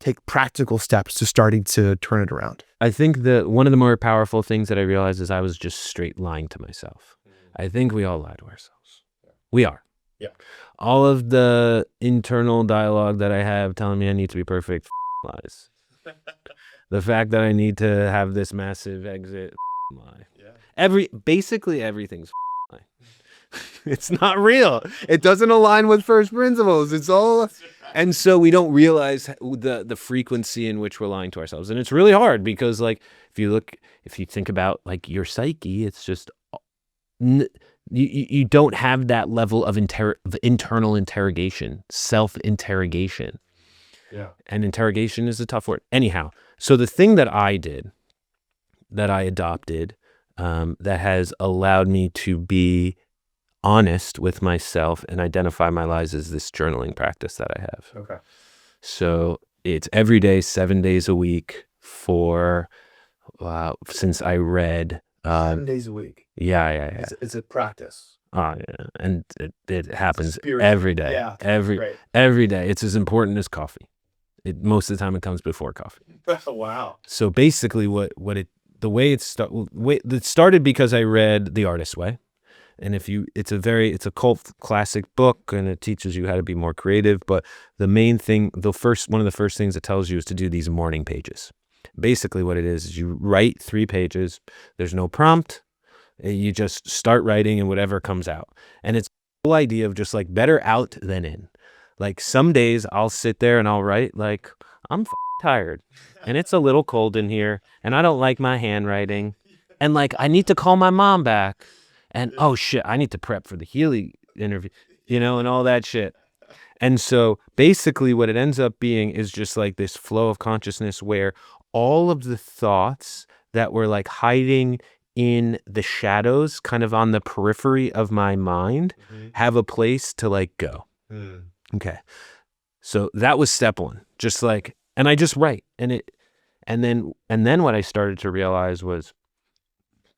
[SPEAKER 2] take practical steps to starting to turn it around?
[SPEAKER 1] I think that one of the more powerful things that I realized is I was just straight lying to myself. I think we all lie to ourselves. We are.
[SPEAKER 2] Yeah.
[SPEAKER 1] All of the internal dialogue that I have telling me I need to be perfect, lies. The fact that I need to have this massive exit, lie. Basically everything's lie. It's not real. It doesn't align with first principles. It's all, and so we don't realize the frequency in which we're lying to ourselves. And it's really hard because, like, if you think about like your psyche, it's just you don't have that level of internal interrogation, self-interrogation. And interrogation is a tough word. Anyhow, so the thing that I did, that I adopted, that has allowed me to be honest with myself and identify my lies is this journaling practice that I have.
[SPEAKER 2] Okay.
[SPEAKER 1] So it's every day, 7 days a week for, since I read.
[SPEAKER 2] 7 days a week.
[SPEAKER 1] Yeah.
[SPEAKER 2] It's a practice.
[SPEAKER 1] Yeah. And it happens
[SPEAKER 2] Spiritual.
[SPEAKER 1] every day.
[SPEAKER 2] Yeah.
[SPEAKER 1] Every day. It's as important as coffee. Most of the time it comes before coffee.
[SPEAKER 2] Wow.
[SPEAKER 1] So basically it started because I read The Artist's Way. And it's a cult classic book, and it teaches you how to be more creative. But the main thing, one of the first things it tells you is to do these morning pages. Basically what it is you write 3 pages. There's no prompt. You just start writing and whatever comes out. And it's the whole idea of just like better out than in. Like some days I'll sit there and I'll write like, I'm tired and it's a little cold in here and I don't like my handwriting. And like, I need to call my mom back. And oh shit, I need to prep for the Healey interview, and all that shit. And so basically what it ends up being is just like this flow of consciousness where all of the thoughts that were like hiding in the shadows, kind of on the periphery of my mind, have a place to like go. Okay. So that was step 1. Just like, and I just write. And then what I started to realize was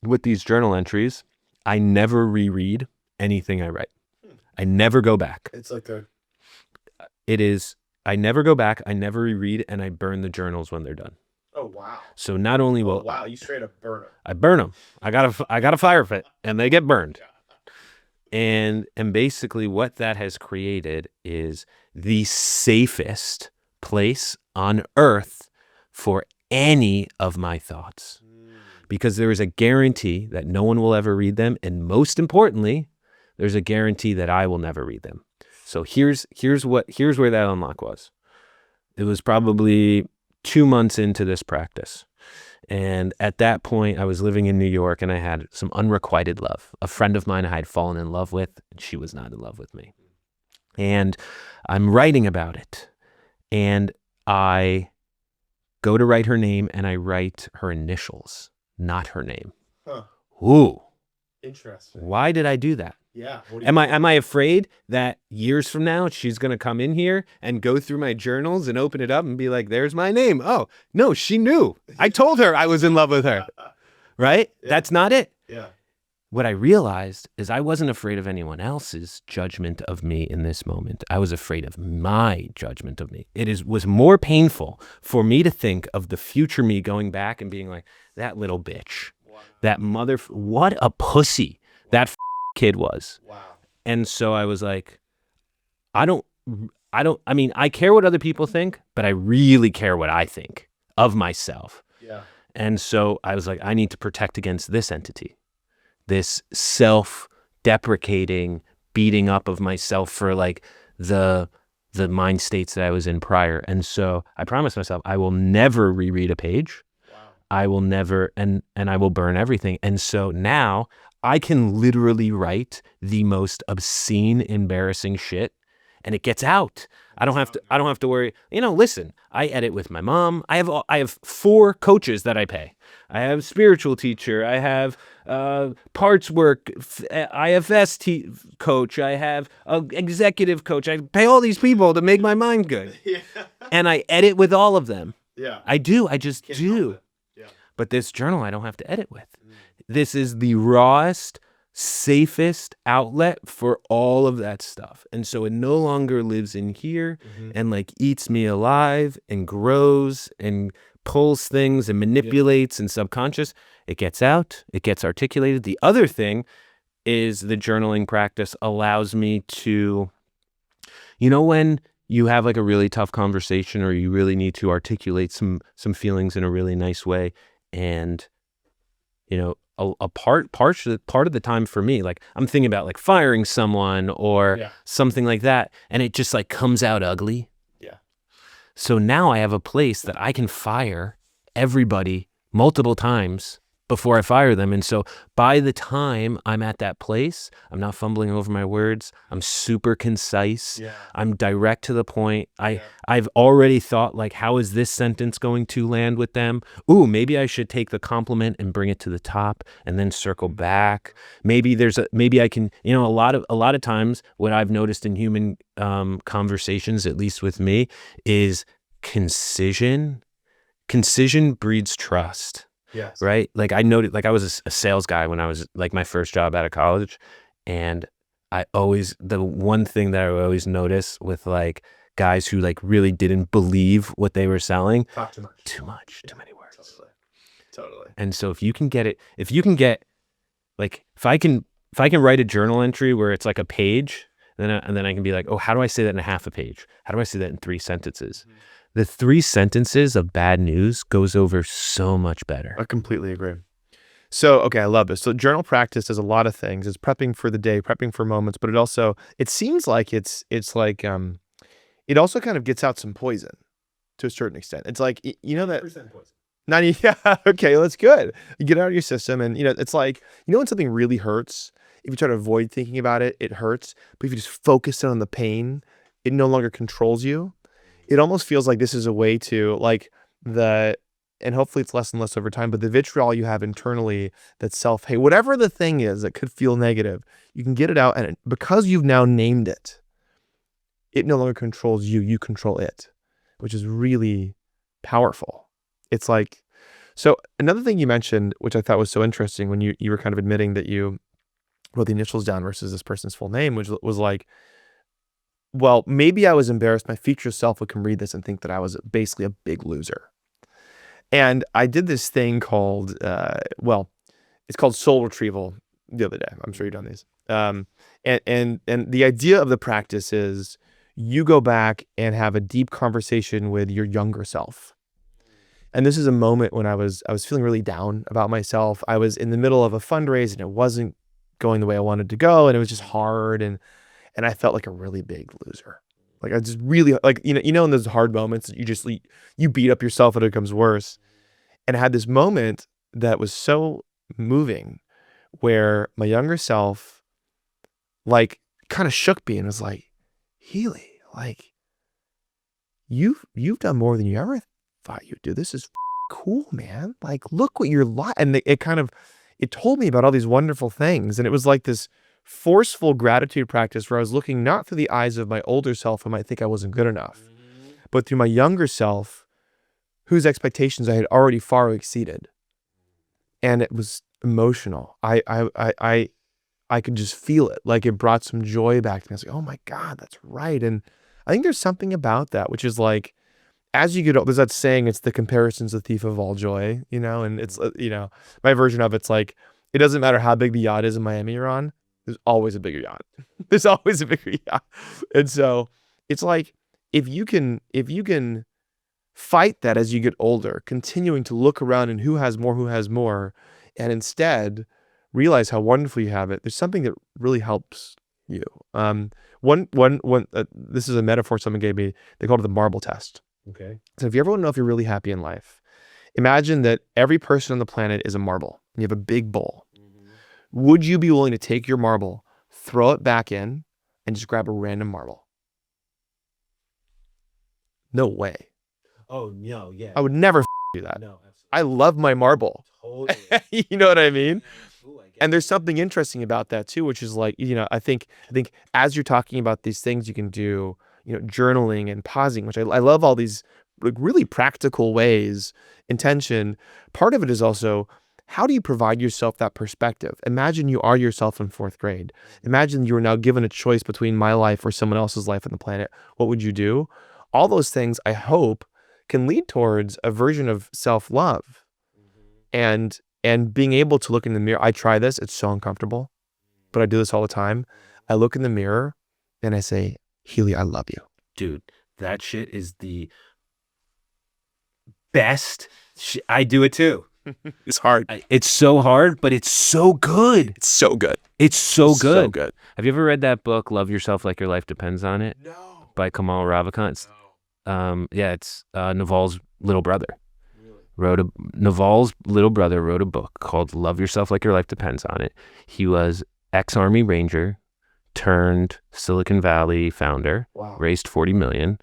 [SPEAKER 1] with these journal entries, I never reread anything I write. I never go back.
[SPEAKER 2] It's like
[SPEAKER 1] I never go back, I never reread, and I burn the journals when they're done.
[SPEAKER 2] Oh, wow.
[SPEAKER 1] So not only will
[SPEAKER 2] wow, you straight up burn them.
[SPEAKER 1] I burn them. I got a fire pit and they get burned. And basically what that has created is the safest place on earth for any of my thoughts. Because there is a guarantee that no one will ever read them. And most importantly, there's a guarantee that I will never read them. So here's where that unlock was. It was probably 2 months into this practice. And at that point, I was living in New York and I had some unrequited love. A friend of mine I had fallen in love with, and she was not in love with me. And I'm writing about it. And I go to write her name and I write her initials, not her name.
[SPEAKER 2] Huh.
[SPEAKER 1] Ooh.
[SPEAKER 2] Interesting.
[SPEAKER 1] Why did I do that?
[SPEAKER 2] Yeah.
[SPEAKER 1] Am I afraid that years from now she's going to come in here and go through my journals and open it up and be like, there's my name. Oh, no, she knew. I told her I was in love with her. Right? Yeah. That's not it.
[SPEAKER 2] Yeah.
[SPEAKER 1] What I realized is I wasn't afraid of anyone else's judgment of me in this moment. I was afraid of my judgment of me. Was more painful for me to think of the future me going back and being like, that little bitch, that what a pussy that kid was.
[SPEAKER 2] Wow.
[SPEAKER 1] And so I was like, I care what other people think, but I really care what I think of myself.
[SPEAKER 2] Yeah.
[SPEAKER 1] And so I was like, I need to protect against this entity, this self-deprecating beating up of myself for like the mind states that I was in prior. And so I promised myself I will never reread a page.
[SPEAKER 2] Wow.
[SPEAKER 1] I will never, and I will burn everything. And so now I can literally write the most obscene, embarrassing shit and it gets out. I don't have to worry. Listen, I edit with my mom. I have 4 coaches that I pay. I have a spiritual teacher. I have parts work, IFS coach. I have an executive coach. I pay all these people to make my mind good. Yeah. And I edit with all of them.
[SPEAKER 2] Yeah.
[SPEAKER 1] I do. I just
[SPEAKER 2] Can't
[SPEAKER 1] do.
[SPEAKER 2] Yeah.
[SPEAKER 1] But this journal I don't have to edit with. This is the rawest, safest outlet for all of that stuff. And so it no longer lives in here and like eats me alive and grows and pulls things and manipulates and subconscious. It gets out, it gets articulated. The other thing is the journaling practice allows me to, when you have like a really tough conversation or you really need to articulate some feelings in a really nice way, and a part of the time for me, like I'm thinking about like firing someone or something like that, and it just like comes out ugly.
[SPEAKER 2] Yeah.
[SPEAKER 1] So now I have a place that I can fire everybody multiple times before I fire them. And so by the time I'm at that place, I'm not fumbling over my words. I'm super concise.
[SPEAKER 2] Yeah.
[SPEAKER 1] I'm direct to the point. I've already thought, like, how is this sentence going to land with them? Ooh, maybe I should take the compliment and bring it to the top and then circle back. Maybe I can, a lot of times what I've noticed in human conversations, at least with me, is concision. Concision breeds trust.
[SPEAKER 2] Yes.
[SPEAKER 1] Right? Like I noted, like I was a sales guy when I was like my first job out of college. And the one thing that I would always notice with like guys who like really didn't believe what they were selling,
[SPEAKER 2] Talk too much.
[SPEAKER 1] Too many words.
[SPEAKER 2] Totally.
[SPEAKER 1] And so if you can get like, if I can write a journal entry where it's like a page, and then I can be like, oh, how do I say that in a half a page? How do I say that in 3 sentences? Mm-hmm. The 3 sentences of bad news goes over so much better.
[SPEAKER 2] I completely agree. So, okay, I love this. So journal practice does a lot of things. It's prepping for the day, prepping for moments, but it seems like it's like, it also kind of gets out some poison to a certain extent. It's like, that
[SPEAKER 1] 90% poison.
[SPEAKER 2] 90, yeah, okay, that's good. You get it out of your system, and it's like, when something really hurts, if you try to avoid thinking about it, it hurts. But if you just focus on the pain, it no longer controls you. It almost feels like this is a way to and hopefully it's less and less over time, but the vitriol you have internally, that hey, whatever the thing is that could feel negative, you can get it out. And because you've now named it, it no longer controls you, you control it, which is really powerful. It's like, so another thing you mentioned, which I thought was so interesting when you were kind of admitting that you wrote the initials down versus this person's full name, which was like, well, maybe I was embarrassed. My future self would come read this and think that I was basically a big loser. And I did this thing called, it's called soul retrieval the other day. I'm sure you've done these. And the idea of the practice is you go back and have a deep conversation with your younger self. And this is a moment when I was feeling really down about myself. I was in the middle of a fundraise and it wasn't going the way I wanted to go. And it was just hard. And I felt like a really big loser. Like I just really, like, in those hard moments, you beat up yourself and it becomes worse. And I had this moment that was so moving where my younger self, like, kind of shook me and was like, Healey, like, you've done more than you ever thought you'd do. This is cool, man. Like, look what you're like. And it told me about all these wonderful things. And it was like this forceful gratitude practice where I was looking not through the eyes of my older self who might think I wasn't good enough, but through my younger self whose expectations I had already far exceeded. And it was emotional. I could just feel it. Like it brought some joy back to me. I was like, oh my God, that's right. And I think there's something about that, which is like, as you get older, there's that saying, it's the comparison's the thief of all joy, and it's, my version of it's like, it doesn't matter how big the yacht is in Miami you're on, there's always a bigger yacht. There's always a bigger yacht. And so it's like, if you can fight that as you get older, continuing to look around and who has more, and instead realize how wonderful you have it, there's something that really helps you. This is a metaphor someone gave me. They called it the marble test.
[SPEAKER 1] Okay.
[SPEAKER 2] So if you ever want to know if you're really happy in life, imagine that every person on the planet is a marble and you have a big bowl. Would you be willing to take your marble, throw it back in, and just grab a random marble? No way.
[SPEAKER 1] Oh, no, yeah.
[SPEAKER 2] I would never do that.
[SPEAKER 1] No, absolutely.
[SPEAKER 2] I love my marble.
[SPEAKER 1] Totally.
[SPEAKER 2] You know what I mean?
[SPEAKER 1] Ooh, I get
[SPEAKER 2] And there's something interesting about that too, which is like, I think as you're talking about these things you can do, journaling and pausing, which I love all these like really practical ways, intention. Part of it is also, how do you provide yourself that perspective? Imagine you are yourself in 4th grade. Imagine you are now given a choice between my life or someone else's life on the planet. What would you do? All those things, I hope, can lead towards a version of self-love. And being able to look in the mirror. I try this. It's so uncomfortable, but I do this all the time. I look in the mirror and I say, Healey, I love you.
[SPEAKER 1] Dude, that shit is the best. I do it too.
[SPEAKER 2] It's hard.
[SPEAKER 1] It's so hard, but it's so good.
[SPEAKER 2] It's so good.
[SPEAKER 1] It's so good.
[SPEAKER 2] So good.
[SPEAKER 1] Have you ever read that book, Love Yourself Like Your Life Depends on It?
[SPEAKER 2] No.
[SPEAKER 1] By Kamal Ravikant. It's Naval's little brother.
[SPEAKER 2] Really?
[SPEAKER 1] Naval's little brother wrote a book called Love Yourself Like Your Life Depends on It. He was ex-Army Ranger turned Silicon Valley founder, raised 40 million.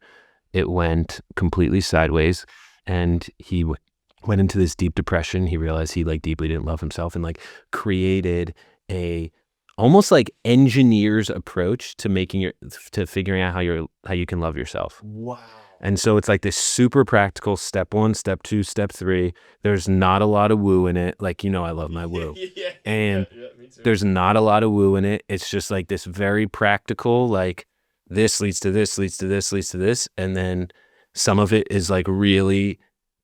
[SPEAKER 1] It went completely sideways, and he went into this deep depression. He realized he like deeply didn't love himself, and like created a almost like engineer's approach to figuring out how you can love yourself.
[SPEAKER 2] Wow.
[SPEAKER 1] And so it's like this super practical step 1, step 2, step 3. There's not a lot of woo in it. Like, I love my woo. And
[SPEAKER 2] me too.
[SPEAKER 1] there's not a lot of woo in it. It's just like this very practical, like this leads to this, leads to this, leads to this. And then some of it is like really,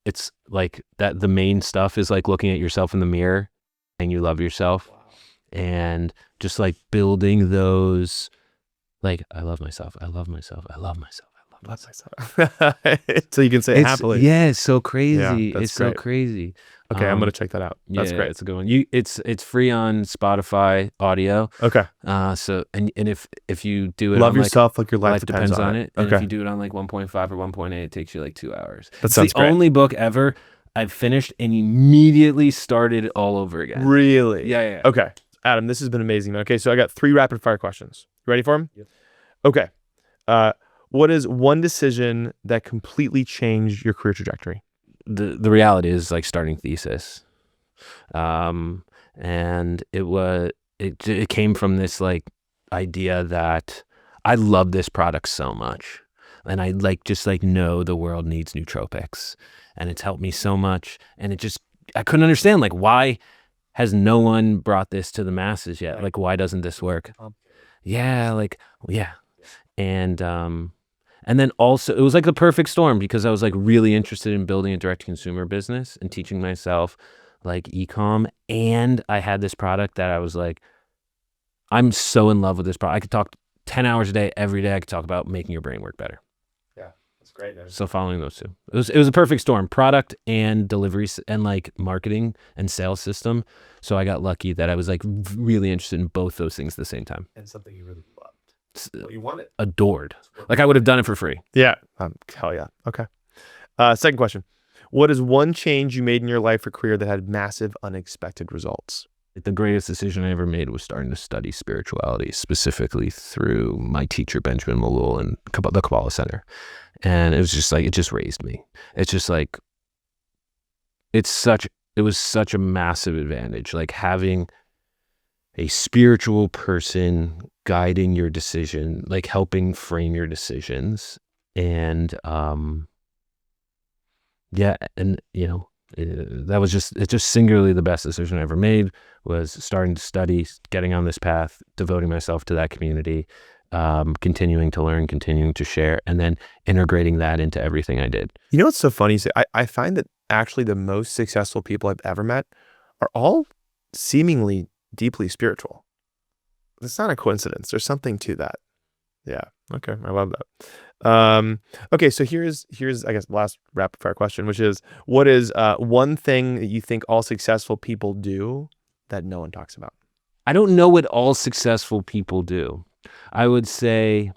[SPEAKER 1] it's like that the main stuff is like looking at yourself in the mirror and you love yourself.
[SPEAKER 2] Wow.
[SPEAKER 1] And just like building those, like, I love myself. I love myself. I love myself.
[SPEAKER 2] That's myself. So you can say it happily.
[SPEAKER 1] Yeah, it's so crazy.
[SPEAKER 2] Yeah, that's
[SPEAKER 1] it's so
[SPEAKER 2] great.
[SPEAKER 1] crazy.
[SPEAKER 2] Okay, I'm gonna check that out. That's great.
[SPEAKER 1] It's a good one. It's free on Spotify audio.
[SPEAKER 2] Okay.
[SPEAKER 1] So and if you do it
[SPEAKER 2] Love
[SPEAKER 1] on
[SPEAKER 2] yourself like your life depends on it.
[SPEAKER 1] And
[SPEAKER 2] Okay.
[SPEAKER 1] if you do it on like 1.5 or 1.8, it takes you like 2 hours.
[SPEAKER 2] That
[SPEAKER 1] It's
[SPEAKER 2] sounds
[SPEAKER 1] the
[SPEAKER 2] great.
[SPEAKER 1] only book ever I've finished and immediately started all over again.
[SPEAKER 2] Really?
[SPEAKER 1] Yeah.
[SPEAKER 2] Okay. Adam, this has been amazing, man. Okay, so I got 3 rapid fire questions. You ready for them?
[SPEAKER 1] Yep.
[SPEAKER 2] Okay. What is one decision that completely changed your career trajectory?
[SPEAKER 1] The reality is like starting Thesis. And it came from this like idea that I love this product so much, and I like just like know the world needs nootropics, and it's helped me so much, and I couldn't understand like why has no one brought this to the masses yet? Like why doesn't this work? Yeah. And then also it was like the perfect storm because I was like really interested in building a direct consumer business and teaching myself like e-com, and I had this product that I was like, I'm so in love with this product. I could talk 10 hours a day, every day. I could talk about making your brain work better.
[SPEAKER 2] Yeah, that's great.
[SPEAKER 1] So following those two, it was a perfect storm, product and delivery and like marketing and sales system. So I got lucky that I was like really interested in both those things at the same time.
[SPEAKER 2] And something you really loved. Well, you wanted.
[SPEAKER 1] Adored. Like I would have done it for free.
[SPEAKER 2] Yeah. Hell yeah. Okay. Second question. What is one change you made in your life or career that had massive, unexpected results?
[SPEAKER 1] The greatest decision I ever made was starting to study spirituality, specifically through my teacher, Benjamin Malul, and the Kabbalah Center. And it was just like, it just raised me. It's just like, it was such a massive advantage. Like having a spiritual person guiding your decision, like helping frame your decisions. And, that was just singularly the best decision I ever made, was starting to study, getting on this path, devoting myself to that community, continuing to learn, continuing to share, and then integrating that into everything I did.
[SPEAKER 2] You know what's so funny? I find that actually the most successful people I've ever met are all seemingly deeply spiritual. It's not a coincidence. There's something to that. Yeah. Okay. I love that. Okay. So here's, I guess, the last rapid fire question, which is, what is one thing that you think all successful people do that no one talks about?
[SPEAKER 1] I don't know what all successful people do. I would say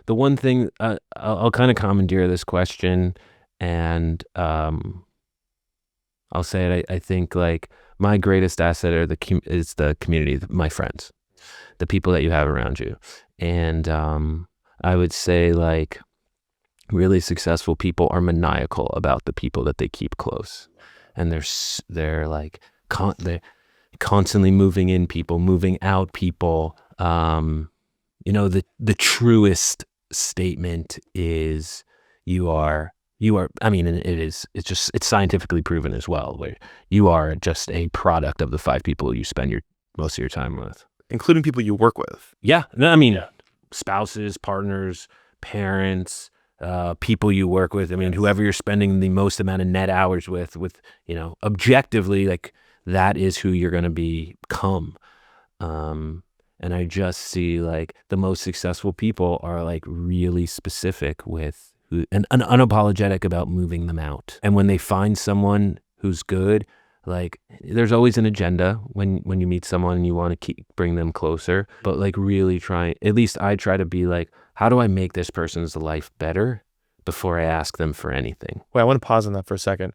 [SPEAKER 1] the one thing, I'll kind of commandeer this question, and I'll say it. I think like my greatest asset is the community, my friends, the people that you have around you. And I would say like really successful people are maniacal about the people that they keep close, and they're like they're constantly moving in people, moving out people. The truest statement is you are, I mean, and it's scientifically proven as well, where you are just a product of the 5 people you spend most of your time with.
[SPEAKER 2] Including people you work with.
[SPEAKER 1] Yeah. I mean, spouses, partners, parents, people you work with. I mean, whoever you're spending the most amount of net hours with, objectively, like that is who you're going to become. And I just see like the most successful people are like really specific with and unapologetic about moving them out. And when they find someone who's good, like there's always an agenda when you meet someone and you want to bring them closer, but like really at least I try to be like, how do I make this person's life better before I ask them for anything?
[SPEAKER 2] Wait, I want to pause on that for a second.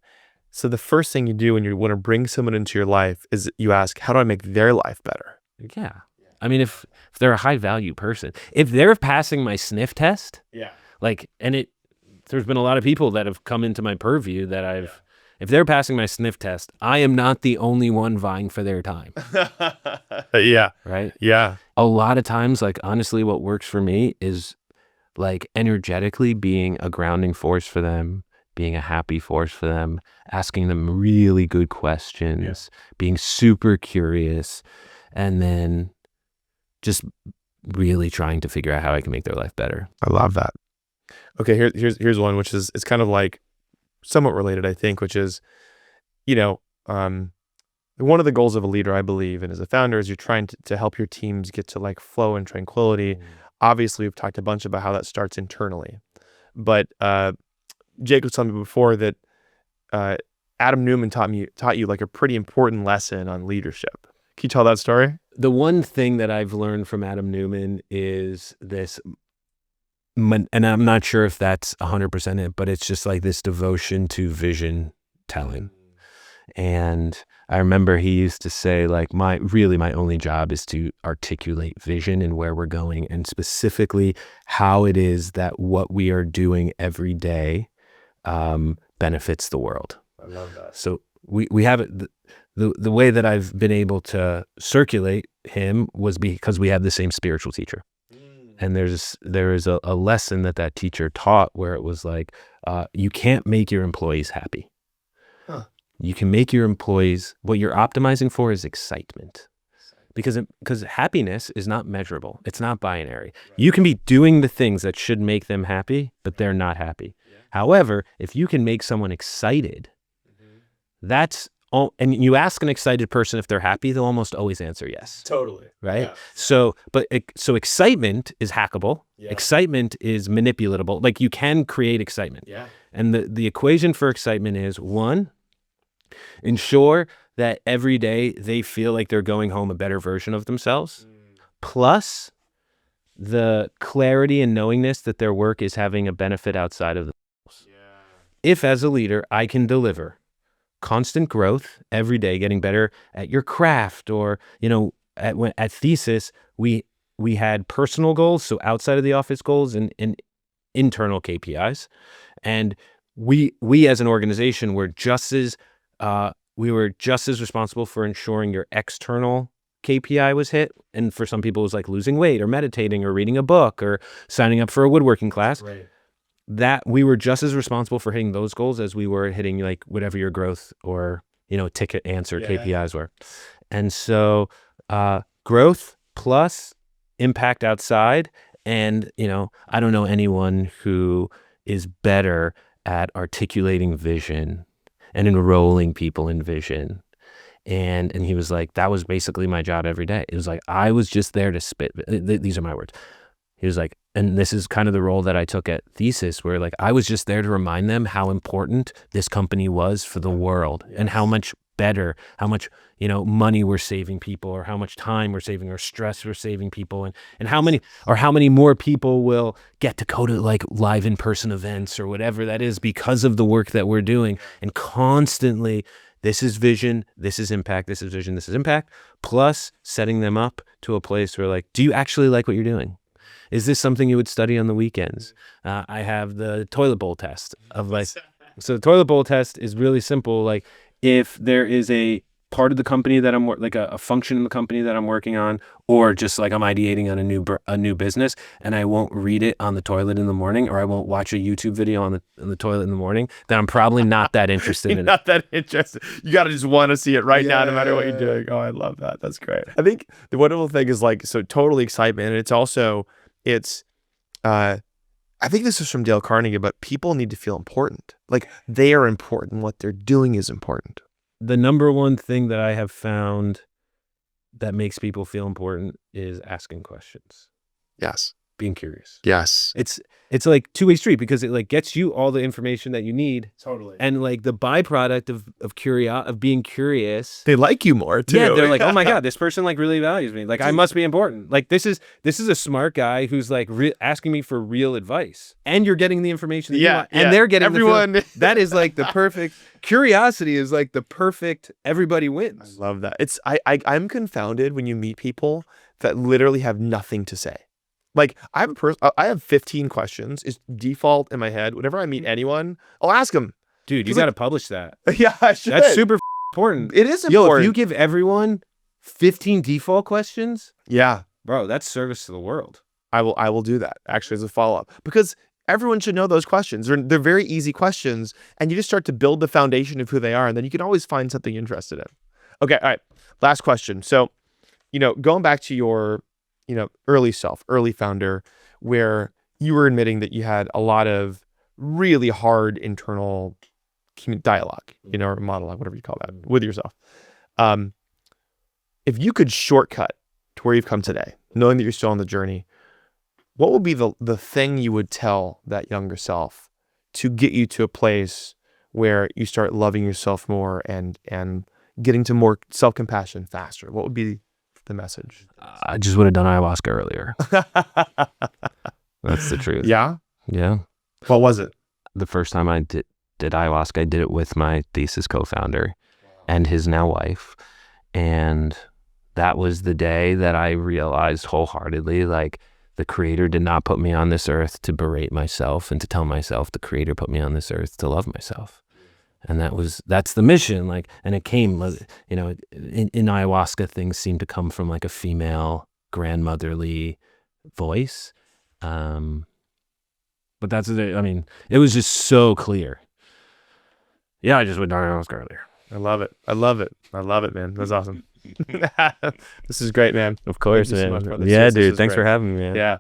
[SPEAKER 2] So the first thing you do when you want to bring someone into your life is you ask, how do I make their life better?
[SPEAKER 1] Yeah. I mean, if they're a high value person, if they're passing my sniff test, like, and there's been a lot of people that have come into my purview that if they're passing my sniff test, I am not the only one vying for their time.
[SPEAKER 2] Yeah.
[SPEAKER 1] Right.
[SPEAKER 2] Yeah.
[SPEAKER 1] A lot of times, like, honestly, what works for me is like energetically being a grounding force for them, being a happy force for them, asking them really good questions, being super curious, and then just really trying to figure out how I can make their life better.
[SPEAKER 2] I love that. Okay, here's one, which is, it's kind of like somewhat related, I think, which is, one of the goals of a leader, I believe, and as a founder, is you're trying to help your teams get to like flow and tranquility. Obviously, we've talked a bunch about how that starts internally, but Jake was telling me before that Adam Newman taught you like a pretty important lesson on leadership. Can you tell that story?
[SPEAKER 1] The one thing that I've learned from Adam Newman is this, and I'm not sure if that's 100% it, but it's just like this devotion to vision telling. And I remember he used to say, like, my only job is to articulate vision and where we're going, and specifically how it is that what we are doing every day benefits the world.
[SPEAKER 2] I love that.
[SPEAKER 1] So we have it. The way that I've been able to circulate him was because we have the same spiritual teacher. And there is a lesson that teacher taught where it was like, you can't make your employees happy. You can make your employees, what you're optimizing for is excitement. Because happiness is not measurable. It's not binary. You can be doing the things that should make them happy, but they're not happy. However, if you can make someone excited, that's all. And you ask an excited person if they're happy, they'll almost always answer yes.
[SPEAKER 2] Totally.
[SPEAKER 1] Right?
[SPEAKER 2] Yeah.
[SPEAKER 1] So excitement is hackable. Yeah. Excitement is manipulatable. Like, you can create excitement.
[SPEAKER 2] Yeah.
[SPEAKER 1] And the equation for excitement is, one, ensure that every day they feel like they're going home a better version of themselves, plus the clarity and knowingness that their work is having a benefit outside of themselves. If, as a leader, I can deliver constant growth every day, getting better at your craft, or, at Thesis, we had personal goals, so outside of the office goals, and internal KPIs. And we as an organization were just as responsible for ensuring your external KPI was hit. And for some people, it was like losing weight or meditating or reading a book or signing up for a woodworking class.
[SPEAKER 2] Right.
[SPEAKER 1] That we were just as responsible for hitting those goals as we were hitting like whatever your growth or, ticket answer KPIs were. And so growth plus impact outside. And, I don't know anyone who is better at articulating vision and enrolling people in vision. And he was like, that was basically my job every day. It was like, I was just there to spit. These are my words. He was like, and this is kind of the role that I took at Thesis, where like I was just there to remind them how important this company was for the world, and how much better, how much, money we're saving people, or how much time we're saving, or stress we're saving people, and how many more people will get to go to like live in-person events or whatever that is because of the work that we're doing. And constantly, this is vision, this is impact, this is vision, this is impact, plus setting them up to a place where like, do you actually like what you're doing? Is this something you would study on the weekends? I have the toilet bowl test of like, so the toilet bowl test is really simple. Like, if there is a part of the company that I'm like a function in the company that I'm working on, or just like I'm ideating on a new business, and I won't read it on the toilet in the morning, or I won't watch a YouTube video on the toilet in the morning, then I'm probably not that interested in it.
[SPEAKER 2] Not that interested. You got to just want to see it right now, no matter what you're doing. Oh, I love that. That's great. I think the wonderful thing is like, so totally excitement. And it's also, I think this is from Dale Carnegie, but people need to feel important. Like, they are important. What they're doing is important.
[SPEAKER 1] The number one thing that I have found that makes people feel important is asking questions.
[SPEAKER 2] Yes.
[SPEAKER 1] being curious.
[SPEAKER 2] Yes.
[SPEAKER 1] It's like two-way street because it like gets you all the information that you need.
[SPEAKER 2] Totally.
[SPEAKER 1] And like the byproduct of being curious,
[SPEAKER 2] They like you more too.
[SPEAKER 1] yeah, they're like, oh my God, this person like really values me. Like I must be important. Like this is a smart guy who's like asking me for real advice, and you're getting the information that you want, and they're getting
[SPEAKER 2] everyone.
[SPEAKER 1] That is like the perfect curiosity is like the perfect everybody wins.
[SPEAKER 2] I love that. I'm confounded when you meet people that literally have nothing to say. Like I have 15 questions. It's default in my head. Whenever I meet anyone, I'll ask them.
[SPEAKER 1] Dude, you got to publish that.
[SPEAKER 2] Yeah, I should.
[SPEAKER 1] That's super important.
[SPEAKER 2] It is
[SPEAKER 1] Yo,
[SPEAKER 2] important.
[SPEAKER 1] if you give everyone 15 default questions,
[SPEAKER 2] yeah,
[SPEAKER 1] bro, that's service to the world.
[SPEAKER 2] I will do that actually as a follow-up, because everyone should know those questions. They're very easy questions, and you just start to build the foundation of who they are, and then you can always find something you're interested in. Okay, all right. Last question. So, going back to your, early self, early founder, where you were admitting that you had a lot of really hard internal dialogue, or monologue, whatever you call that, with yourself. If you could shortcut to where you've come today, knowing that you're still on the journey, what would be the thing you would tell that younger self to get you to a place where you start loving yourself more and getting to more self-compassion faster? What would be the message?
[SPEAKER 1] I just would have done ayahuasca earlier. That's the truth.
[SPEAKER 2] Yeah?
[SPEAKER 1] Yeah.
[SPEAKER 2] What was it?
[SPEAKER 1] The first time I did ayahuasca, I did it with my Thesis co-founder and his now wife. And that was the day that I realized wholeheartedly, like, the creator did not put me on this earth to berate myself and to tell myself. The creator put me on this earth to love myself. And that's the mission. Like, and it came, in ayahuasca, things seem to come from like a female grandmotherly voice. But that's, it was just so clear. Yeah, I just went down ayahuasca earlier.
[SPEAKER 2] I love it, man. That's awesome. This is great, man.
[SPEAKER 1] Of course,
[SPEAKER 2] Thank you
[SPEAKER 1] man.
[SPEAKER 2] so much, brother.
[SPEAKER 1] Yeah,
[SPEAKER 2] This
[SPEAKER 1] dude.
[SPEAKER 2] is
[SPEAKER 1] Thanks
[SPEAKER 2] great.
[SPEAKER 1] for having me, man.
[SPEAKER 2] Yeah.